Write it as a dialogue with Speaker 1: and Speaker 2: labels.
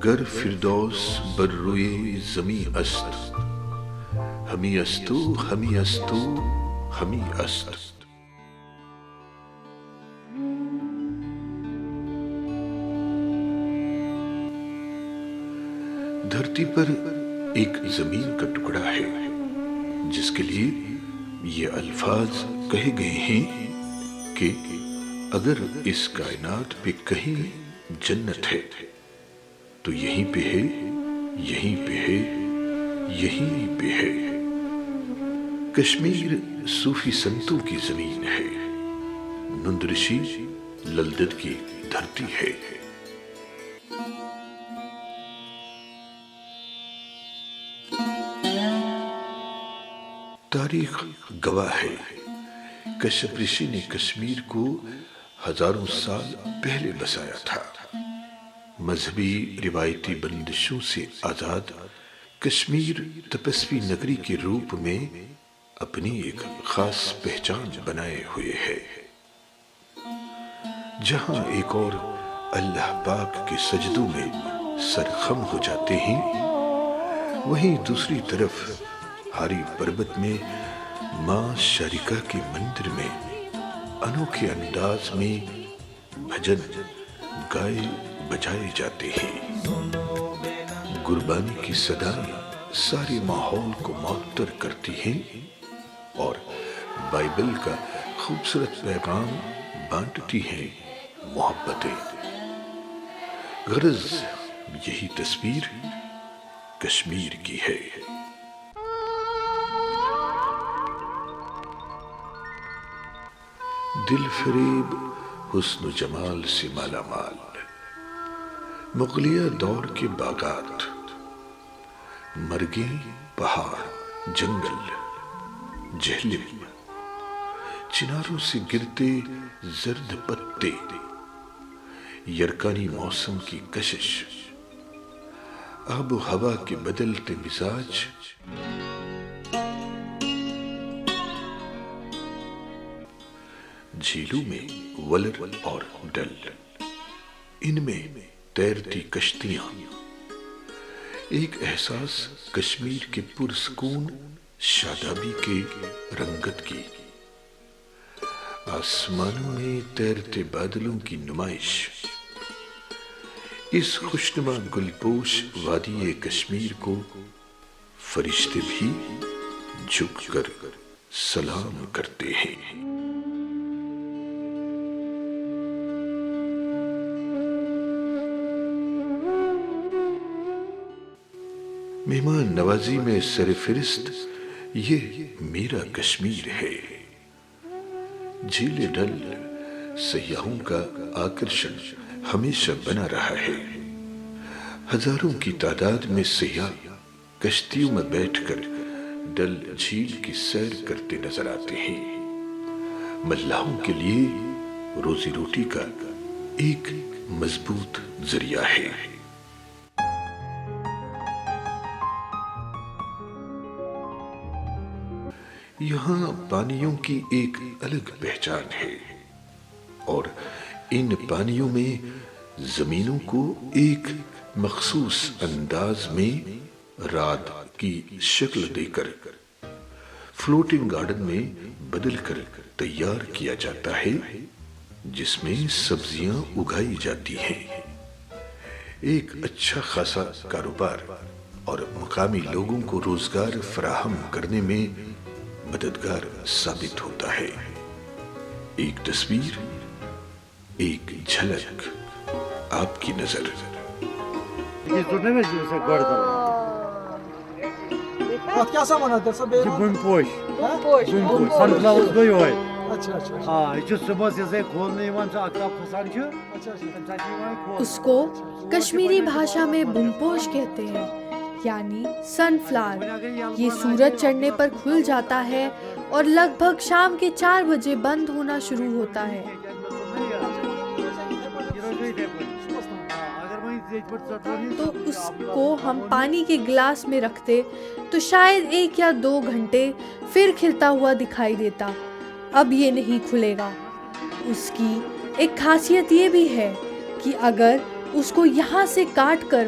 Speaker 1: گر فردوس بر روی زمیں است، ہمی استو ہمی استو ہمی است۔ دھرتی پر ایک زمین کا ٹکڑا ہے جس کے لیے یہ الفاظ کہے گئے ہیں کہ اگر اس کائنات پہ کہیں جنت ہے تو یہیں پہ ہے، یہیں پہ ہے، یہیں پہ ہے۔ کشمیر صوفی سنتوں کی زمین ہے، نندرشی للدت کی دھرتی ہے۔ تاریخ گواہ ہے، کشپ رشی نے کشمیر کو ہزاروں سال پہلے بسایا تھا۔ مذہبی روایتی بندشوں سے آزاد کشمیر تپسوی نگری کے روپ میں اپنی ایک خاص پہچان بنائے ہوئے ہے۔ جہاں ایک اور اللہ پاک کے سجدوں میں سرخم ہو جاتے ہیں، وہیں دوسری طرف ہاری پربت میں ماں شارکا کے مندر میں انوکھے انداز میں بھجن گائے بجائے جاتے ہیں۔ گربانی کی صدائیں سارے ماحول کو معطر کرتی ہیں اور بائبل کا خوبصورت پیغام بانٹتی ہیں، محبتیں۔ غرض یہی تصویر کشمیر کی ہے۔ دل فریب حسن و جمال سے مالا مال، مغلیہ دور کے باغات، مرگے پہاڑ جنگل، جہلم، چناروں سے گرتے زرد پتے، یرکانی موسم کی کشش، آب و ہوا کے بدلتے مزاج، جھیلوں میں ولر اور ڈل، ان میں تیرتی کشتیاں، ایک احساس کشمیر کے پرسکون شادابی کے رنگت کی، آسمانوں میں تیرتے بادلوں کی نمائش۔ اس خوشنما گلپوش وادی کشمیر کو فرشتے بھی جھک کر سلام کرتے ہیں۔ مہمان نوازی میں سرفہرست یہ میرا کشمیر ہے۔ جھیل ڈل سیاحوں کا آکرشن ہمیشہ بنا رہا ہے۔ ہزاروں کی تعداد میں سیاح کشتیوں میں بیٹھ کر ڈل جھیل کی سیر کرتے نظر آتے ہیں۔ ملاحوں کے لیے روزی روٹی کا ایک مضبوط ذریعہ ہے۔ یہاں پانیوں کی ایک الگ پہچان ہے اور ان پانیوں میں زمینوں کو ایک مخصوص انداز میں رات کی شکل دے کر فلوٹنگ گارڈن میں بدل کر تیار کیا جاتا ہے، جس میں سبزیاں اگائی جاتی ہیں۔ ایک اچھا خاصا کاروبار اور مقامی لوگوں کو روزگار فراہم کرنے میں مددگار ثابت ہوتا ہے۔ ایک تصویر، ایک جھلک، آپ کی نظر۔
Speaker 2: کیا سامان ہے سب؟
Speaker 3: بن پوش سن فلاور گئی ہوئے۔ ہاں یہ صبح سے کھولنے کھسان
Speaker 4: اس کو کشمیری بھاشا میں بنپوش کہتے ہیں، یعنی سن فلاور۔ یہ سورج چڑھنے پر کھل جاتا ہے اور لگ بھگ شام کے 4 بجے بند ہونا شروع ہوتا ہے۔ تو اس کو ہم پانی کے گلاس میں رکھتے تو شاید 1 یا 2 گھنٹے پھر کھلتا ہوا دکھائی دیتا۔ اب یہ نہیں کھلے گا۔ اس کی ایک خاصیت یہ بھی ہے کہ اگر اس کو یہاں سے کاٹ کر